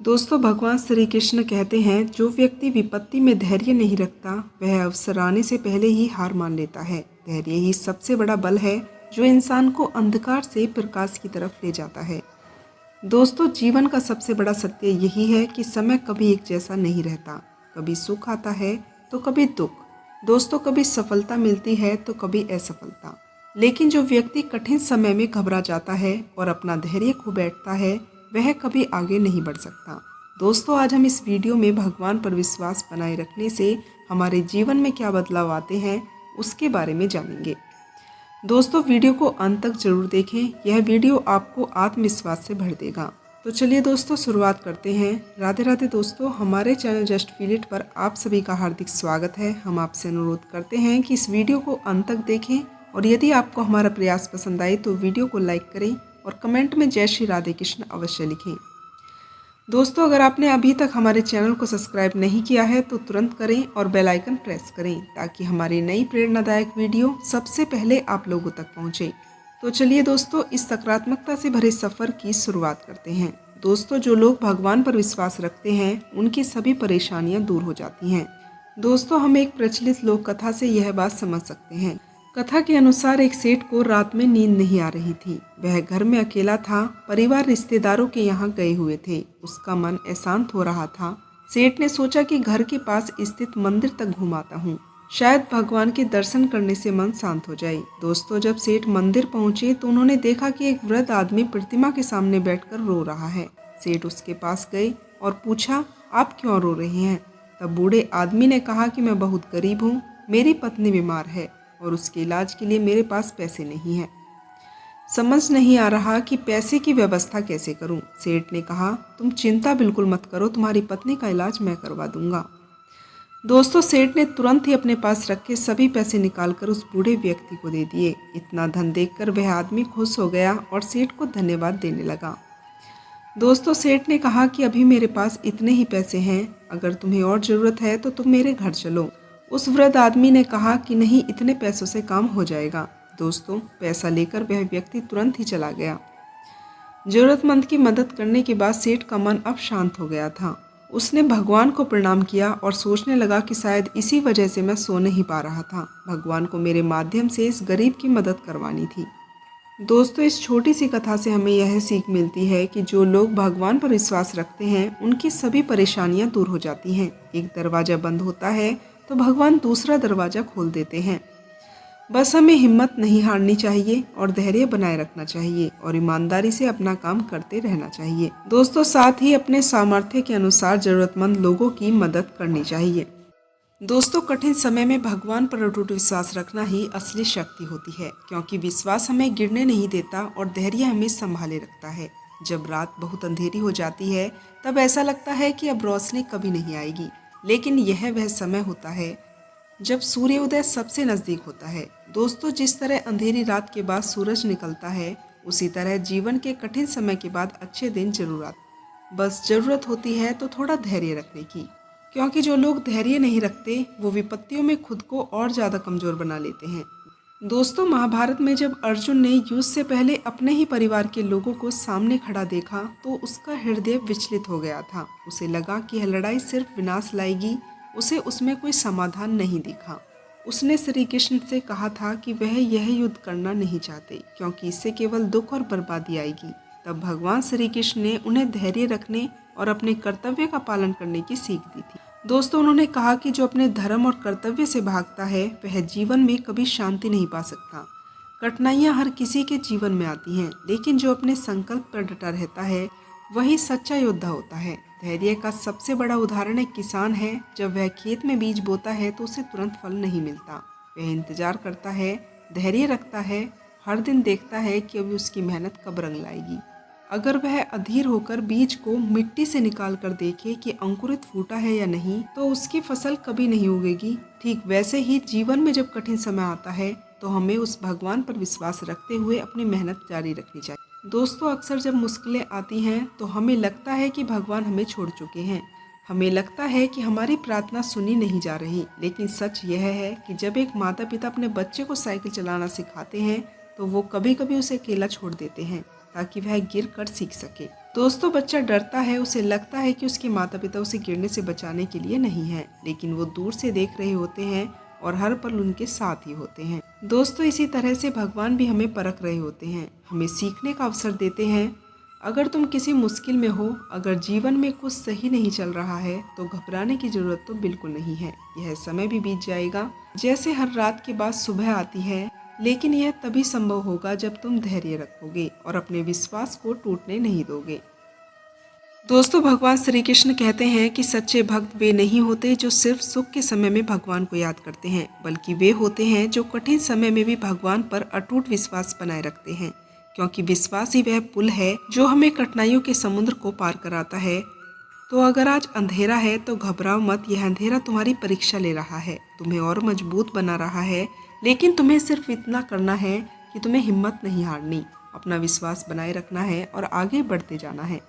दोस्तों, भगवान श्री कृष्ण कहते हैं, जो व्यक्ति विपत्ति में धैर्य नहीं रखता वह अवसर आने से पहले ही हार मान लेता है। धैर्य ही सबसे बड़ा बल है जो इंसान को अंधकार से प्रकाश की तरफ ले जाता है। दोस्तों, जीवन का सबसे बड़ा सत्य यही है कि समय कभी एक जैसा नहीं रहता। कभी सुख आता है तो कभी दुख। दोस्तों, कभी सफलता मिलती है तो कभी असफलता। लेकिन जो व्यक्ति कठिन समय में घबरा जाता है और अपना धैर्य खो बैठता है वह कभी आगे नहीं बढ़ सकता। दोस्तों, आज हम इस वीडियो में भगवान पर विश्वास बनाए रखने से हमारे जीवन में क्या बदलाव आते हैं उसके बारे में जानेंगे। दोस्तों, वीडियो को अंत तक जरूर देखें। यह वीडियो आपको आत्मविश्वास से भर देगा। तो चलिए दोस्तों, शुरुआत करते हैं। राधे राधे दोस्तों, हमारे चैनल जस्ट फील इट पर आप सभी का हार्दिक स्वागत है। हम आपसे अनुरोध करते हैं कि इस वीडियो को अंत तक देखें और यदि आपको हमारा प्रयास पसंद आए तो वीडियो को लाइक करें और कमेंट में जय श्री राधे कृष्ण अवश्य लिखें। दोस्तों, अगर आपने अभी तक हमारे चैनल को सब्सक्राइब नहीं किया है तो तुरंत करें और बेल आइकन प्रेस करें ताकि हमारी नई प्रेरणादायक वीडियो सबसे पहले आप लोगों तक पहुंचे। तो चलिए दोस्तों, इस सकारात्मकता से भरे सफ़र की शुरुआत करते हैं। दोस्तों, जो लोग भगवान पर विश्वास रखते हैं उनकी सभी परेशानियां दूर हो जाती हैं। दोस्तों, हम एक प्रचलित लोक कथा से यह बात समझ सकते हैं। कथा के अनुसार एक सेठ को रात में नींद नहीं आ रही थी। वह घर में अकेला था। परिवार रिश्तेदारों के यहाँ गए हुए थे। उसका मन अशांत हो रहा था। सेठ ने सोचा कि घर के पास स्थित मंदिर तक घुमाता हूँ, शायद भगवान के दर्शन करने से मन शांत हो जाए। दोस्तों, जब सेठ मंदिर पहुँचे तो उन्होंने देखा कि एक वृद्ध आदमी प्रतिमा के सामने बैठकर रो रहा है। सेठ उसके पास गए और पूछा, आप क्यों रो रहे हैं? तब बूढ़े आदमी ने कहा कि मैं बहुत गरीब हूँ, मेरी पत्नी बीमार है और उसके इलाज के लिए मेरे पास पैसे नहीं हैं। समझ नहीं आ रहा कि पैसे की व्यवस्था कैसे करूं। सेठ ने कहा, तुम चिंता बिल्कुल मत करो, तुम्हारी पत्नी का इलाज मैं करवा दूंगा। दोस्तों, सेठ ने तुरंत ही अपने पास रखे सभी पैसे निकालकर उस बूढ़े व्यक्ति को दे दिए। इतना धन देखकर वह आदमी खुश हो गया और सेठ को धन्यवाद देने लगा। दोस्तों, सेठ ने कहा कि अभी मेरे पास इतने ही पैसे हैं, अगर तुम्हें और ज़रूरत है तो तुम मेरे घर चलो। उस वृद्ध आदमी ने कहा कि नहीं, इतने पैसों से काम हो जाएगा। दोस्तों, पैसा लेकर वह व्यक्ति तुरंत ही चला गया। जरूरतमंद की मदद करने के बाद सेठ का मन अब शांत हो गया था। उसने भगवान को प्रणाम किया और सोचने लगा कि शायद इसी वजह से मैं सो नहीं पा रहा था। भगवान को मेरे माध्यम से इस गरीब की मदद करवानी थी। दोस्तों, इस छोटी सी कथा से हमें यह सीख मिलती है कि जो लोग भगवान पर विश्वास रखते हैं उनकी सभी परेशानियां दूर हो जाती हैं। एक दरवाज़ा बंद होता है तो भगवान दूसरा दरवाज़ा खोल देते हैं। बस हमें हिम्मत नहीं हारनी चाहिए और धैर्य बनाए रखना चाहिए और ईमानदारी से अपना काम करते रहना चाहिए। दोस्तों, साथ ही अपने सामर्थ्य के अनुसार ज़रूरतमंद लोगों की मदद करनी चाहिए। दोस्तों, कठिन समय में भगवान पर अटूट विश्वास रखना ही असली शक्ति होती है, क्योंकि विश्वास हमें गिरने नहीं देता और धैर्य हमें संभाले रखता है। जब रात बहुत अंधेरी हो जाती है तब ऐसा लगता है कि अब रोशनी कभी नहीं आएगी, लेकिन यह वह समय होता है जब सूर्योदय सबसे नज़दीक होता है। दोस्तों, जिस तरह अंधेरी रात के बाद सूरज निकलता है उसी तरह जीवन के कठिन समय के बाद अच्छे दिन जरूर आते। बस ज़रूरत होती है तो थोड़ा धैर्य रखने की, क्योंकि जो लोग धैर्य नहीं रखते वो विपत्तियों में खुद को और ज़्यादा कमज़ोर बना लेते हैं। दोस्तों, महाभारत में जब अर्जुन ने युद्ध से पहले अपने ही परिवार के लोगों को सामने खड़ा देखा तो उसका हृदय विचलित हो गया था। उसे लगा कि यह लड़ाई सिर्फ विनाश लाएगी, उसे उसमें कोई समाधान नहीं दिखा। उसने श्री कृष्ण से कहा था कि वह यह युद्ध करना नहीं चाहते, क्योंकि इससे केवल दुख और बर्बादी आएगी। तब भगवान श्री कृष्ण ने उन्हें धैर्य रखने और अपने कर्तव्य का पालन करने की सीख दी थी। दोस्तों, उन्होंने कहा कि जो अपने धर्म और कर्तव्य से भागता है वह जीवन में कभी शांति नहीं पा सकता। कठिनाइयाँ हर किसी के जीवन में आती हैं, लेकिन जो अपने संकल्प पर डटा रहता है वही सच्चा योद्धा होता है। धैर्य का सबसे बड़ा उदाहरण एक किसान है। जब वह खेत में बीज बोता है तो उसे तुरंत फल नहीं मिलता। वह इंतजार करता है, धैर्य रखता है, हर दिन देखता है कि अभी उसकी मेहनत कब रंग लाएगी। अगर वह अधीर होकर बीज को मिट्टी से निकाल कर देखे कि अंकुरित फूटा है या नहीं तो उसकी फसल कभी नहीं उगेगी। ठीक वैसे ही जीवन में जब कठिन समय आता है तो हमें उस भगवान पर विश्वास रखते हुए अपनी मेहनत जारी रखनी चाहिए। दोस्तों, अक्सर जब मुश्किलें आती हैं तो हमें लगता है कि भगवान हमें छोड़ चुके हैं। हमें लगता है कि हमारी प्रार्थना सुनी नहीं जा रही, लेकिन सच यह है कि जब एक माता पिता अपने बच्चे को साइकिल चलाना सिखाते हैं तो वो कभी कभी उसे अकेला छोड़ देते हैं ताकि वह गिर कर सीख सके। दोस्तों, बच्चा डरता है, उसे लगता है कि उसके माता पिता उसे गिरने से बचाने के लिए नहीं है, लेकिन वो दूर से देख रहे होते हैं और हर पल उनके साथ ही होते हैं। दोस्तों, इसी तरह से भगवान भी हमें परख रहे होते हैं, हमें सीखने का अवसर देते हैं। अगर तुम किसी मुश्किल में हो, अगर जीवन में कुछ सही नहीं चल रहा है, तो घबराने की जरूरत तो बिल्कुल नहीं है। यह समय भी बीत जाएगा, जैसे हर रात के बाद सुबह आती है, लेकिन यह तभी संभव होगा जब तुम धैर्य रखोगे और अपने विश्वास को टूटने नहीं दोगे। दोस्तों, भगवान श्री कृष्ण कहते हैं कि सच्चे भक्त वे नहीं होते जो सिर्फ सुख के समय में भगवान को याद करते हैं, बल्कि वे होते हैं जो कठिन समय में भी भगवान पर अटूट विश्वास बनाए रखते हैं, क्योंकि विश्वास ही वह पुल है जो हमें कठिनाइयों के समुद्र को पार कराता है। तो अगर आज अंधेरा है तो घबराओ मत, यह अंधेरा तुम्हारी परीक्षा ले रहा है, तुम्हें और मजबूत बना रहा है। लेकिन तुम्हें सिर्फ इतना करना है कि तुम्हें हिम्मत नहीं हारनी, अपना विश्वास बनाए रखना है और आगे बढ़ते जाना है,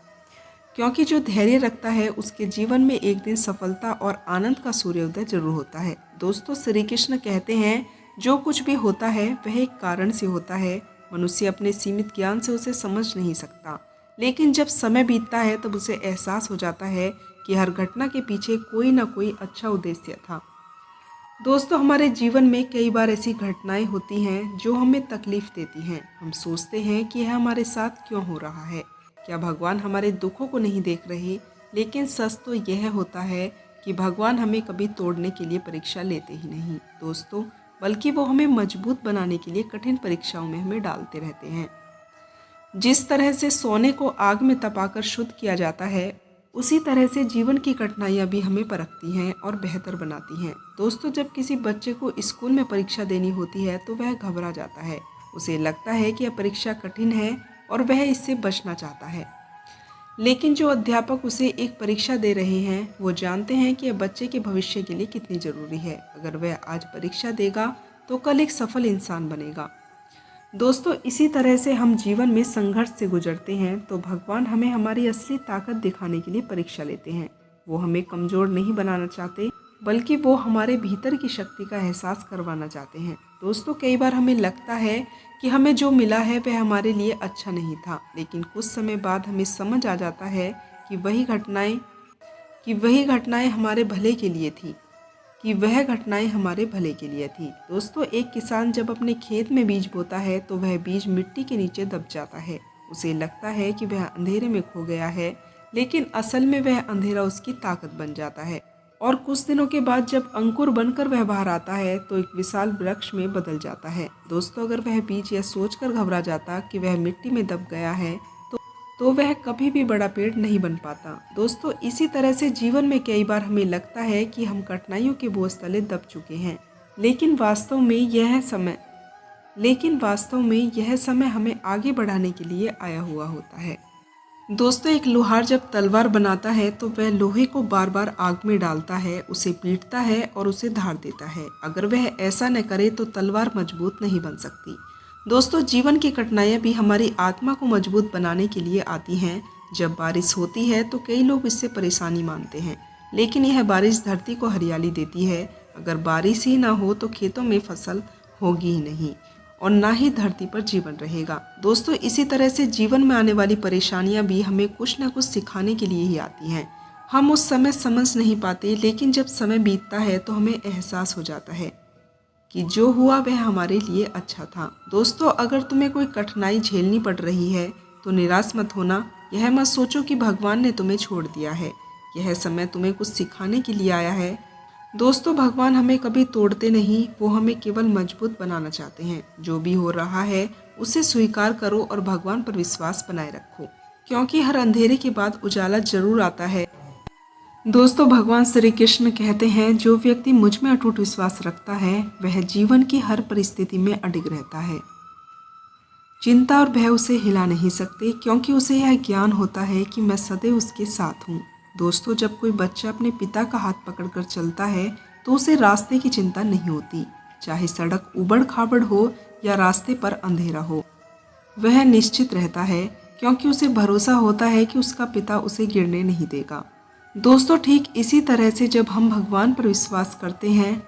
क्योंकि जो धैर्य रखता है उसके जीवन में एक दिन सफलता और आनंद का सूर्योदय जरूर होता है। दोस्तों, श्री कृष्ण कहते हैं जो कुछ भी होता है वह एक कारण से होता है। मनुष्य अपने सीमित ज्ञान से उसे समझ नहीं सकता, लेकिन जब समय बीतता है तब उसे एहसास हो जाता है कि हर घटना के पीछे कोई ना कोई अच्छा उद्देश्य था। दोस्तों, हमारे जीवन में कई बार ऐसी घटनाएं होती हैं जो हमें तकलीफ देती हैं। हम सोचते हैं कि यह हमारे साथ क्यों हो रहा है, क्या भगवान हमारे दुखों को नहीं देख रहे? लेकिन सच तो यह होता है कि भगवान हमें कभी तोड़ने के लिए परीक्षा लेते ही नहीं दोस्तों, बल्कि वो हमें मजबूत बनाने के लिए कठिन परीक्षाओं में हमें डालते रहते हैं। जिस तरह से सोने को आग में तपाकर शुद्ध किया जाता है, उसी तरह से जीवन की कठिनाइयाँ भी हमें परखती हैं और बेहतर बनाती हैं। दोस्तों, जब किसी बच्चे को स्कूल में परीक्षा देनी होती है तो वह घबरा जाता है। उसे लगता है कि यह परीक्षा कठिन है और वह इससे बचना चाहता है, लेकिन जो अध्यापक उसे एक परीक्षा दे रहे हैं वो जानते हैं कि यह बच्चे के भविष्य के लिए कितनी ज़रूरी है। अगर वह आज परीक्षा देगा तो कल एक सफल इंसान बनेगा। दोस्तों, इसी तरह से हम जीवन में संघर्ष से गुजरते हैं तो भगवान हमें हमारी असली ताकत दिखाने के लिए परीक्षा लेते हैं। वो हमें कमज़ोर नहीं बनाना चाहते, बल्कि वो हमारे भीतर की शक्ति का एहसास करवाना चाहते हैं। दोस्तों, कई बार हमें लगता है कि हमें जो मिला है वह हमारे लिए अच्छा नहीं था, लेकिन कुछ समय बाद हमें समझ आ जाता है कि वही घटनाएं हमारे भले के लिए थी दोस्तों, एक किसान जब अपने खेत में बीज बोता है तो वह बीज मिट्टी के नीचे दब जाता है। उसे लगता है कि वह अंधेरे में खो गया है, लेकिन असल में वह अंधेरा उसकी ताकत बन जाता है। और कुछ दिनों के बाद जब अंकुर बनकर वह बाहर आता है तो एक विशाल वृक्ष में बदल जाता है। दोस्तों, अगर वह बीज यह सोचकर घबरा जाता कि वह मिट्टी में दब गया है तो वह कभी भी बड़ा पेड़ नहीं बन पाता। दोस्तों, इसी तरह से जीवन में कई बार हमें लगता है कि हम कठिनाइयों के बोझ तले दब चुके हैं, लेकिन वास्तव में यह समय हमें आगे बढ़ाने के लिए आया हुआ होता है। दोस्तों, एक लोहार जब तलवार बनाता है तो वह लोहे को बार बार आग में डालता है, उसे पीटता है और उसे धार देता है। अगर वह ऐसा न करे तो तलवार मजबूत नहीं बन सकती। दोस्तों, जीवन की कठिनाइयाँ भी हमारी आत्मा को मजबूत बनाने के लिए आती हैं। जब बारिश होती है तो कई लोग इससे परेशानी मानते हैं, लेकिन यह बारिश धरती को हरियाली देती है। अगर बारिश ही ना हो तो खेतों में फसल होगी ही नहीं और ना ही धरती पर जीवन रहेगा। दोस्तों, इसी तरह से जीवन में आने वाली परेशानियां भी हमें कुछ न कुछ सिखाने के लिए ही आती हैं। हम उस समय समझ नहीं पाते, लेकिन जब समय बीतता है तो हमें एहसास हो जाता है कि जो हुआ वह हमारे लिए अच्छा था। दोस्तों, अगर तुम्हें कोई कठिनाई झेलनी पड़ रही है तो निराश मत होना। यह मत सोचो कि भगवान ने तुम्हें छोड़ दिया है। यह समय तुम्हें कुछ सिखाने के लिए आया है। दोस्तों, भगवान हमें कभी तोड़ते नहीं, वो हमें केवल मजबूत बनाना चाहते हैं। जो भी हो रहा है उसे स्वीकार करो और भगवान पर विश्वास बनाए रखो, क्योंकि हर अंधेरे के बाद उजाला जरूर आता है। दोस्तों, भगवान श्री कृष्ण कहते हैं जो व्यक्ति मुझ में अटूट विश्वास रखता है वह जीवन की हर परिस्थिति में अडिग रहता है। चिंता और भय उसे हिला नहीं सकते, क्योंकि उसे यह ज्ञान होता है कि मैं सदैव उसके साथ हूँ। दोस्तों, जब कोई बच्चा अपने पिता का हाथ पकड़कर चलता है तो उसे रास्ते की चिंता नहीं होती, चाहे सड़क उबड़ खाबड़ हो या रास्ते पर अंधेरा हो। वह निश्चित रहता है, क्योंकि उसे भरोसा होता है कि उसका पिता उसे गिरने नहीं देगा। दोस्तों, ठीक इसी तरह से जब हम भगवान पर विश्वास करते हैं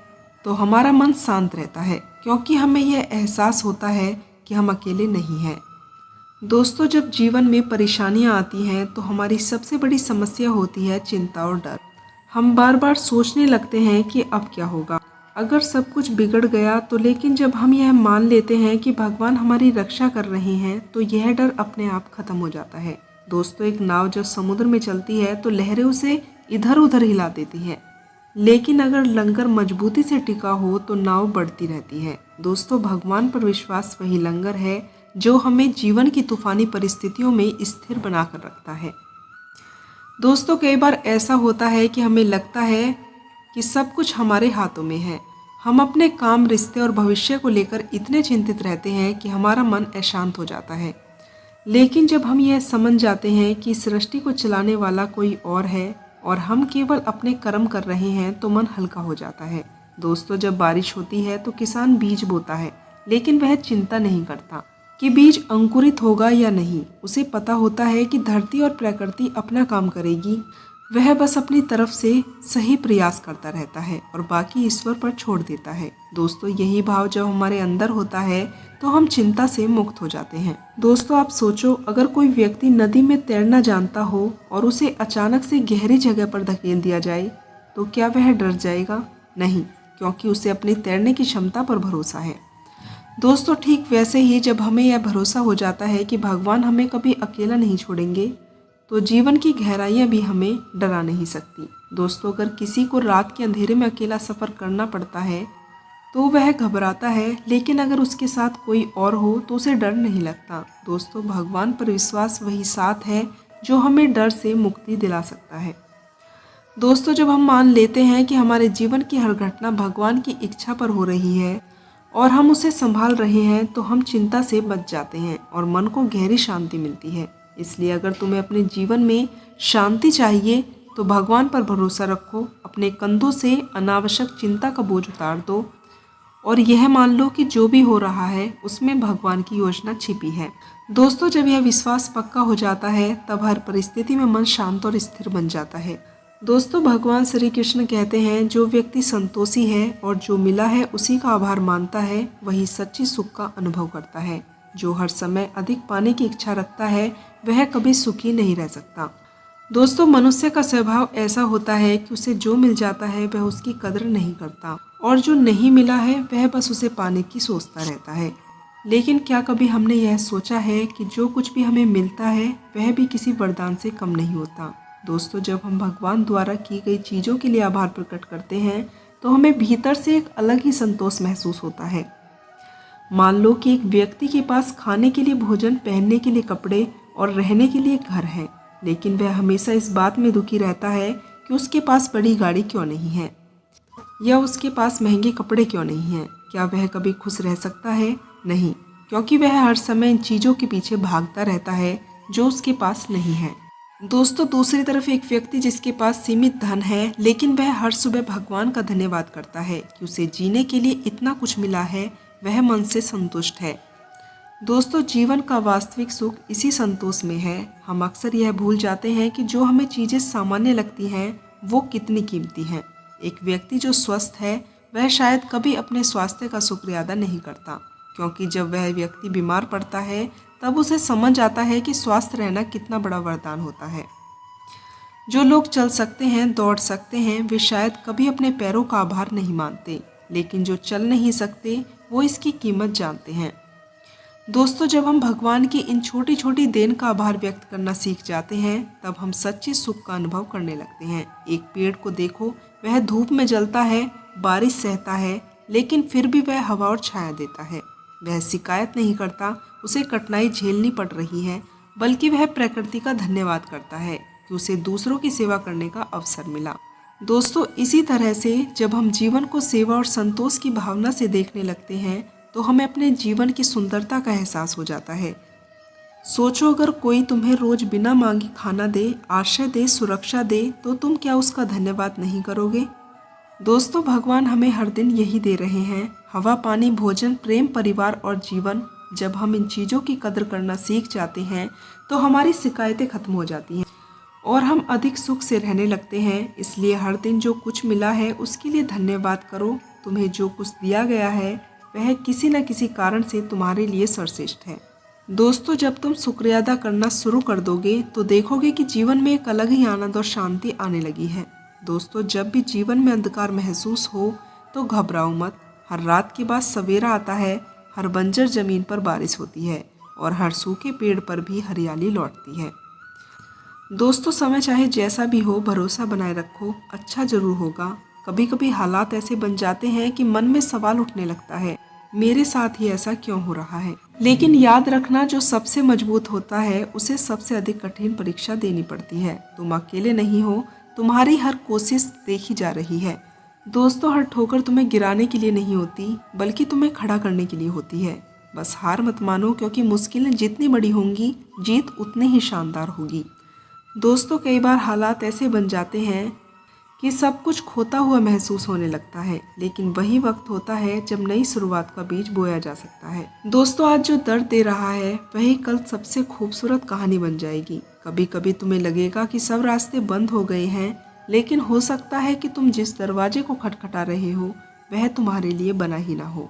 तो हमारा मन शांत रहता है, क्योंकि हमें यह एहसास होता है कि हम अकेले नहीं हैं। दोस्तों, जब जीवन में परेशानियां आती हैं तो हमारी सबसे बड़ी समस्या होती है चिंता और डर। हम बार बार सोचने लगते हैं कि अब क्या होगा, अगर सब कुछ बिगड़ गया तो। लेकिन जब हम यह मान लेते हैं कि भगवान हमारी रक्षा कर रहे हैं तो यह डर अपने आप खत्म हो जाता है। दोस्तों, एक नाव जब समुद्र में चलती है तो लहरें उसे इधर उधर हिला देती हैं, लेकिन अगर लंगर मजबूती से टिका हो तो नाव बढ़ती रहती है। दोस्तों, भगवान पर विश्वास वही लंगर है जो हमें जीवन की तूफानी परिस्थितियों में स्थिर बनाकर रखता है। दोस्तों, कई बार ऐसा होता है कि हमें लगता है कि सब कुछ हमारे हाथों में है। हम अपने काम, रिश्ते और भविष्य को लेकर इतने चिंतित रहते हैं कि हमारा मन अशांत हो जाता है। लेकिन जब हम यह समझ जाते हैं कि सृष्टि को चलाने वाला कोई और है और हम केवल अपने कर्म कर रहे हैं तो मन हल्का हो जाता है। दोस्तों, जब बारिश होती है तो किसान बीज बोता है, लेकिन वह चिंता नहीं करता कि बीज अंकुरित होगा या नहीं। उसे पता होता है कि धरती और प्रकृति अपना काम करेगी। वह बस अपनी तरफ से सही प्रयास करता रहता है और बाकी ईश्वर पर छोड़ देता है। दोस्तों, यही भाव जब हमारे अंदर होता है तो हम चिंता से मुक्त हो जाते हैं। दोस्तों, आप सोचो, अगर कोई व्यक्ति नदी में तैरना जानता हो और उसे अचानक से गहरी जगह पर धकेल दिया जाए तो क्या वह डर जाएगा? नहीं, क्योंकि उसे अपनी तैरने की क्षमता पर भरोसा है। दोस्तों, ठीक वैसे ही जब हमें यह भरोसा हो जाता है कि भगवान हमें कभी अकेला नहीं छोड़ेंगे तो जीवन की गहराइयाँ भी हमें डरा नहीं सकती। दोस्तों, अगर किसी को रात के अंधेरे में अकेला सफ़र करना पड़ता है तो वह घबराता है, लेकिन अगर उसके साथ कोई और हो तो उसे डर नहीं लगता। दोस्तों, भगवान पर विश्वास वही साथ है जो हमें डर से मुक्ति दिला सकता है। दोस्तों, जब हम मान लेते हैं कि हमारे जीवन की हर घटना भगवान की इच्छा पर हो रही है और हम उसे संभाल रहे हैं तो हम चिंता से बच जाते हैं और मन को गहरी शांति मिलती है। इसलिए अगर तुम्हें अपने जीवन में शांति चाहिए तो भगवान पर भरोसा रखो, अपने कंधों से अनावश्यक चिंता का बोझ उतार दो और यह मान लो कि जो भी हो रहा है उसमें भगवान की योजना छिपी है। दोस्तों, जब यह विश्वास पक्का हो जाता है तब हर परिस्थिति में मन शांत और स्थिर बन जाता है। दोस्तों, भगवान श्री कृष्ण कहते हैं, जो व्यक्ति संतोषी है और जो मिला है उसी का आभार मानता है, वही सच्ची सुख का अनुभव करता है। जो हर समय अधिक पाने की इच्छा रखता है वह कभी सुखी नहीं रह सकता। दोस्तों, मनुष्य का स्वभाव ऐसा होता है कि उसे जो मिल जाता है वह उसकी कदर नहीं करता और जो नहीं मिला है वह बस उसे पाने की सोचता रहता है। लेकिन क्या कभी हमने यह सोचा है कि जो कुछ भी हमें मिलता है वह भी किसी वरदान से कम नहीं होता। दोस्तों, जब हम भगवान द्वारा की गई चीज़ों के लिए आभार प्रकट करते हैं तो हमें भीतर से एक अलग ही संतोष महसूस होता है। मान लो कि एक व्यक्ति के पास खाने के लिए भोजन, पहनने के लिए कपड़े और रहने के लिए घर है, लेकिन वह हमेशा इस बात में दुखी रहता है कि उसके पास बड़ी गाड़ी क्यों नहीं है या उसके पास महंगे कपड़े क्यों नहीं हैं। क्या वह कभी खुश रह सकता है? नहीं, क्योंकि वह हर समय इन चीज़ों के पीछे भागता रहता है जो उसके पास नहीं है। दोस्तों, दूसरी तरफ एक व्यक्ति जिसके पास सीमित धन है लेकिन वह हर सुबह भगवान का धन्यवाद करता है कि उसे जीने के लिए इतना कुछ मिला है, वह मन से संतुष्ट है। दोस्तों, जीवन का वास्तविक सुख इसी संतोष में है। हम अक्सर यह भूल जाते हैं कि जो हमें चीज़ें सामान्य लगती हैं वो कितनी कीमती हैं। एक व्यक्ति जो स्वस्थ है वह शायद कभी अपने स्वास्थ्य का शुक्रिया अदा नहीं करता, क्योंकि जब वह व्यक्ति बीमार पड़ता है तब उसे समझ आता है कि स्वस्थ रहना कितना बड़ा वरदान होता है। जो लोग चल सकते हैं, दौड़ सकते हैं, वे शायद कभी अपने पैरों का आभार नहीं मानते, लेकिन जो चल नहीं सकते वो इसकी कीमत जानते हैं। दोस्तों, जब हम भगवान की इन छोटी छोटी देन का आभार व्यक्त करना सीख जाते हैं तब हम सच्चे सुख का अनुभव करने लगते हैं। एक पेड़ को देखो, वह धूप में जलता है, बारिश सहता है, लेकिन फिर भी वह हवा और छाया देता है। वह शिकायत नहीं करता उसे कठिनाई झेलनी पड़ रही है, बल्कि वह प्रकृति का धन्यवाद करता है कि उसे दूसरों की सेवा करने का अवसर मिला। दोस्तों, इसी तरह से जब हम जीवन को सेवा और संतोष की भावना से देखने लगते हैं तो हमें अपने जीवन की सुंदरता का एहसास हो जाता है। सोचो, अगर कोई तुम्हें रोज बिना मांगे खाना दे, आश्रय दे, सुरक्षा दे, तो तुम क्या उसका धन्यवाद नहीं करोगे? दोस्तों, भगवान हमें हर दिन यही दे रहे हैं, हवा, पानी, भोजन, प्रेम, परिवार और जीवन। जब हम इन चीज़ों की कदर करना सीख जाते हैं तो हमारी शिकायतें खत्म हो जाती हैं और हम अधिक सुख से रहने लगते हैं। इसलिए हर दिन जो कुछ मिला है उसके लिए धन्यवाद करो। तुम्हें जो कुछ दिया गया है वह किसी न किसी कारण से तुम्हारे लिए सर्वश्रेष्ठ है। दोस्तों, जब तुम शुक्रिया अदा करना शुरू कर दोगे तो देखोगे कि जीवन में एक अलग ही आनंद और शांति आने लगी है। दोस्तों, जब भी जीवन में अंधकार महसूस हो तो घबराओ मत। हर रात के बाद सवेरा आता है, हर बंजर जमीन पर बारिश होती है और हर सूखे पेड़ पर भी हरियाली लौटती है। दोस्तों, समय चाहे जैसा भी हो, भरोसा बनाए रखो, अच्छा जरूर होगा। कभी कभी हालात ऐसे बन जाते हैं कि मन में सवाल उठने लगता है, मेरे साथ ही ऐसा क्यों हो रहा है। लेकिन याद रखना, जो सबसे मजबूत होता है उसे सबसे अधिक कठिन परीक्षा देनी पड़ती है। तुम अकेले नहीं हो, तुम्हारी हर कोशिश देखी जा रही है। दोस्तों, हर ठोकर तुम्हें गिराने के लिए नहीं होती, बल्कि तुम्हें खड़ा करने के लिए होती है। बस हार मत मानो, क्योंकि मुश्किलें जितनी बड़ी होंगी, जीत उतनी ही शानदार होगी। दोस्तों, कई बार हालात ऐसे बन जाते हैं कि सब कुछ खोता हुआ महसूस होने लगता है, लेकिन वही वक्त होता है जब नई शुरुआत का बीज बोया जा सकता है। दोस्तों, आज जो दर्द दे रहा है वही कल सबसे खूबसूरत कहानी बन जाएगी। कभी कभी तुम्हें लगेगा कि सब रास्ते बंद हो गए हैं, लेकिन हो सकता है कि तुम जिस दरवाजे को खटखटा रहे हो वह तुम्हारे लिए बना ही ना हो।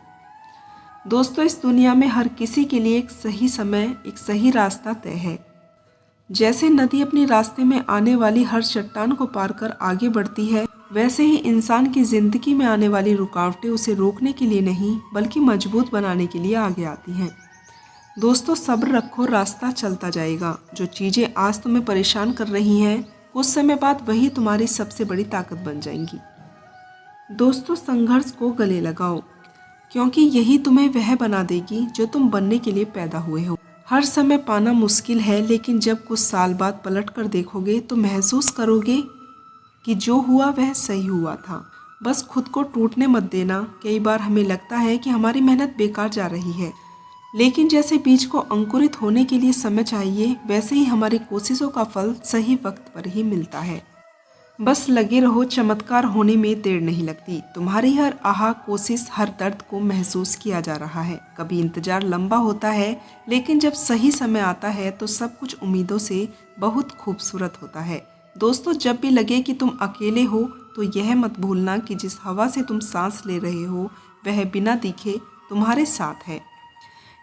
दोस्तों, इस दुनिया में हर किसी के लिए एक सही समय, एक सही रास्ता तय है। जैसे नदी अपने रास्ते में आने वाली हर चट्टान को पार कर आगे बढ़ती है, वैसे ही इंसान की जिंदगी में आने वाली रुकावटें उसे रोकने के लिए नहीं, बल्कि मजबूत बनाने के लिए आगे आती हैं। दोस्तों, सब्र रखो, रास्ता चलता जाएगा। जो चीज़ें आज तुम्हें परेशान कर रही हैं, कुछ समय बाद वही तुम्हारी सबसे बड़ी ताकत बन जाएंगी। दोस्तों, संघर्ष को गले लगाओ, क्योंकि यही तुम्हें वह बना देगी जो तुम बनने के लिए पैदा हुए हो। हर समय पाना मुश्किल है, लेकिन जब कुछ साल बाद पलट कर देखोगे तो महसूस करोगे कि जो हुआ वह सही हुआ था। बस खुद को टूटने मत देना। कई बार हमें लगता है कि हमारी मेहनत बेकार जा रही है, लेकिन जैसे बीज को अंकुरित होने के लिए समय चाहिए, वैसे ही हमारी कोशिशों का फल सही वक्त पर ही मिलता है। बस लगे रहो, चमत्कार होने में देर नहीं लगती। तुम्हारी हर आह, कोशिश, हर दर्द को महसूस किया जा रहा है। कभी इंतजार लंबा होता है, लेकिन जब सही समय आता है तो सब कुछ उम्मीदों से बहुत खूबसूरत होता है। दोस्तों, जब भी लगे कि तुम अकेले हो तो यह मत भूलना कि जिस हवा से तुम सांस ले रहे हो वह बिना दिखे तुम्हारे साथ है।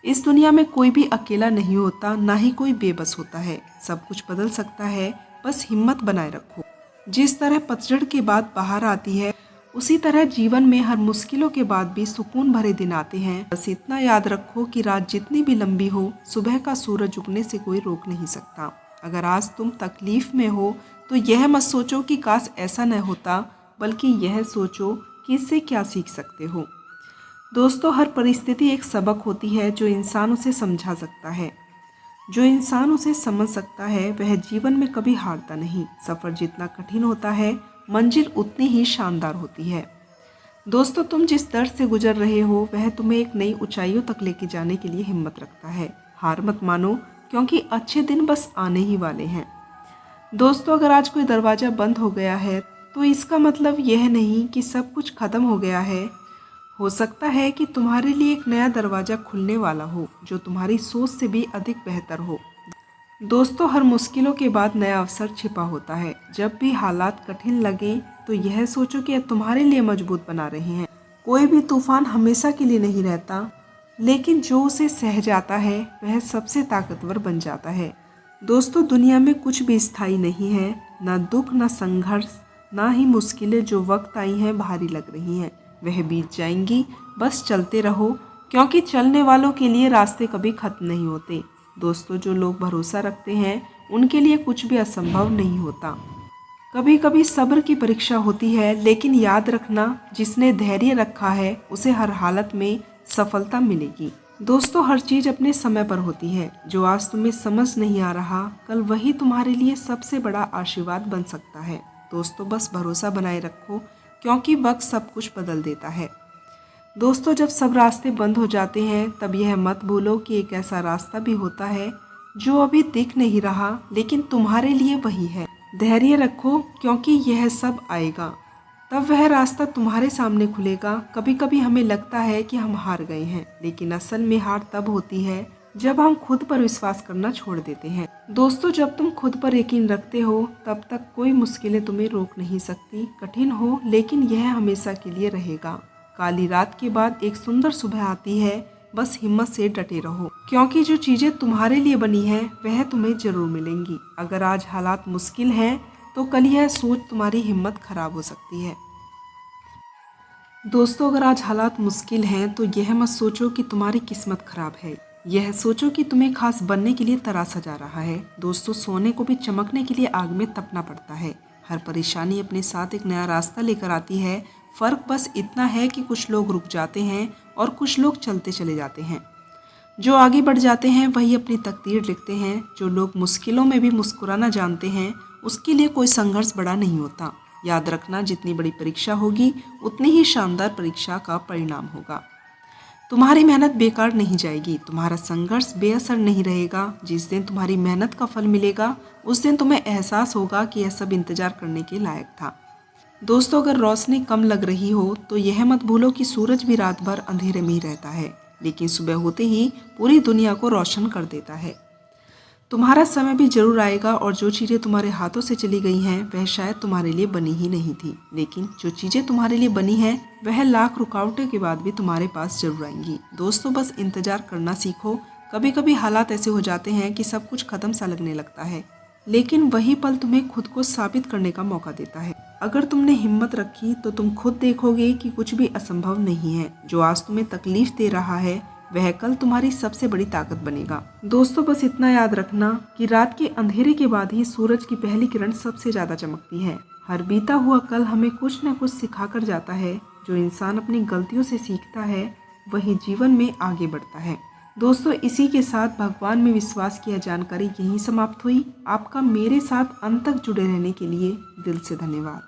इस दुनिया में कोई भी अकेला नहीं होता, ना ही कोई बेबस होता है। सब कुछ बदल सकता है, बस हिम्मत बनाए रखो। जिस तरह पतझड़ के बाद बाहर आती है, उसी तरह जीवन में हर मुश्किलों के बाद भी सुकून भरे दिन आते हैं। बस इतना याद रखो कि रात जितनी भी लंबी हो, सुबह का सूरज उगने से कोई रोक नहीं सकता। अगर आज तुम तकलीफ में हो तो यह मत सोचो कि काश ऐसा न होता, बल्कि यह सोचो कि इससे क्या सीख सकते हो। दोस्तों, हर परिस्थिति एक सबक होती है जो इंसान उसे समझा सकता है। जो इंसान उसे समझ सकता है वह जीवन में कभी हारता नहीं। सफ़र जितना कठिन होता है, मंजिल उतनी ही शानदार होती है। दोस्तों, तुम जिस दर्द से गुजर रहे हो वह तुम्हें एक नई ऊंचाइयों तक लेके जाने के लिए हिम्मत रखता है। हार मत मानो, क्योंकि अच्छे दिन बस आने ही वाले हैं। दोस्तों, अगर आज कोई दरवाज़ा बंद हो गया है तो इसका मतलब यह नहीं कि सब कुछ ख़त्म हो गया है। हो सकता है कि तुम्हारे लिए एक नया दरवाज़ा खुलने वाला हो, जो तुम्हारी सोच से भी अधिक बेहतर हो। दोस्तों, हर मुश्किलों के बाद नया अवसर छिपा होता है। जब भी हालात कठिन लगें तो यह सोचो कि तुम्हारे लिए मजबूत बना रहे हैं। कोई भी तूफान हमेशा के लिए नहीं रहता, लेकिन जो उसे सह जाता है वह सबसे ताकतवर बन जाता है। दोस्तों, दुनिया में कुछ भी स्थायी नहीं है, ना दुख, ना संघर्ष, ना ही मुश्किलें जो वक्त आई हैं भारी लग रही हैं। वह बीत जाएंगी, बस चलते रहो, क्योंकि चलने वालों के लिए रास्ते कभी खत्म नहीं होते। दोस्तों, जो लोग भरोसा रखते हैं उनके लिए कुछ भी असंभव नहीं होता। कभी कभी सब्र की परीक्षा होती है, लेकिन याद रखना, जिसने धैर्य रखा है उसे हर हालत में सफलता मिलेगी। दोस्तों, हर चीज़ अपने समय पर होती है। जो आज तुम्हें समझ नहीं आ रहा, कल वही तुम्हारे लिए सबसे बड़ा आशीर्वाद बन सकता है। दोस्तों, बस भरोसा बनाए रखो, क्योंकि वक्त सब कुछ बदल देता है। दोस्तों, जब सब रास्ते बंद हो जाते हैं तब यह मत भूलो कि एक ऐसा रास्ता भी होता है जो अभी दिख नहीं रहा, लेकिन तुम्हारे लिए वही है। धैर्य रखो, क्योंकि यह सब आएगा, तब वह रास्ता तुम्हारे सामने खुलेगा। कभी कभी हमें लगता है कि हम हार गए हैं, लेकिन असल में हार तब होती है जब हम खुद पर विश्वास करना छोड़ देते हैं। दोस्तों, जब तुम खुद पर यकीन रखते हो तब तक कोई मुश्किलें तुम्हें रोक नहीं सकती। कठिन हो, लेकिन यह हमेशा के लिए रहेगा। काली रात के बाद एक सुंदर सुबह आती है, बस हिम्मत से डटे रहो, क्योंकि जो चीजें तुम्हारे लिए बनी है वह तुम्हें जरूर मिलेंगी। अगर आज हालात मुश्किल हैं तो कल यह सोच तुम्हारी हिम्मत खराब हो सकती है। दोस्तों, अगर आज हालात मुश्किल हैं तो यह मत सोचो कि तुम्हारी किस्मत खराब है, यह सोचो कि तुम्हें खास बनने के लिए तरासा जा रहा है। दोस्तों, सोने को भी चमकने के लिए आग में तपना पड़ता है। हर परेशानी अपने साथ एक नया रास्ता लेकर आती है। फर्क बस इतना है कि कुछ लोग रुक जाते हैं और कुछ लोग चलते चले जाते हैं। जो आगे बढ़ जाते हैं वही अपनी तकदीर लिखते हैं। जो लोग मुश्किलों में भी मुस्कुराना जानते हैं उसके लिए कोई संघर्ष बड़ा नहीं होता। याद रखना, जितनी बड़ी परीक्षा होगी उतनी ही शानदार परीक्षा का परिणाम होगा। तुम्हारी मेहनत बेकार नहीं जाएगी, तुम्हारा संघर्ष बेअसर नहीं रहेगा। जिस दिन तुम्हारी मेहनत का फल मिलेगा उस दिन तुम्हें एहसास होगा कि यह सब इंतजार करने के लायक था। दोस्तों, अगर रोशनी कम लग रही हो तो यह मत भूलो कि सूरज भी रात भर अंधेरे में ही रहता है, लेकिन सुबह होते ही पूरी दुनिया को रोशन कर देता है। तुम्हारा समय भी जरूर आएगा और जो चीज़ें तुम्हारे हाथों से चली गई हैं वह शायद तुम्हारे लिए बनी ही नहीं थी, लेकिन जो चीज़ें तुम्हारे लिए बनी हैं वह लाख रुकावटों के बाद भी तुम्हारे पास जरूर आएंगी। दोस्तों, बस इंतजार करना सीखो। कभी कभी हालात ऐसे हो जाते हैं कि सब कुछ खत्म सा लगने लगता है, लेकिन वही पल तुम्हें खुद को साबित करने का मौका देता है। अगर तुमने हिम्मत रखी तो तुम खुद देखोगे कि कुछ भी असंभव नहीं है। जो आज तुम्हें तकलीफ दे रहा है वह कल तुम्हारी सबसे बड़ी ताकत बनेगा। दोस्तों, बस इतना याद रखना कि रात के अंधेरे के बाद ही सूरज की पहली किरण सबसे ज्यादा चमकती है। हर बीता हुआ कल हमें कुछ न कुछ सिखा कर जाता है। जो इंसान अपनी गलतियों से सीखता है वही जीवन में आगे बढ़ता है। दोस्तों, इसी के साथ भगवान में विश्वास की यह जानकारी यहीं समाप्त हुई। आपका मेरे साथ अंत तक जुड़े रहने के लिए दिल से धन्यवाद।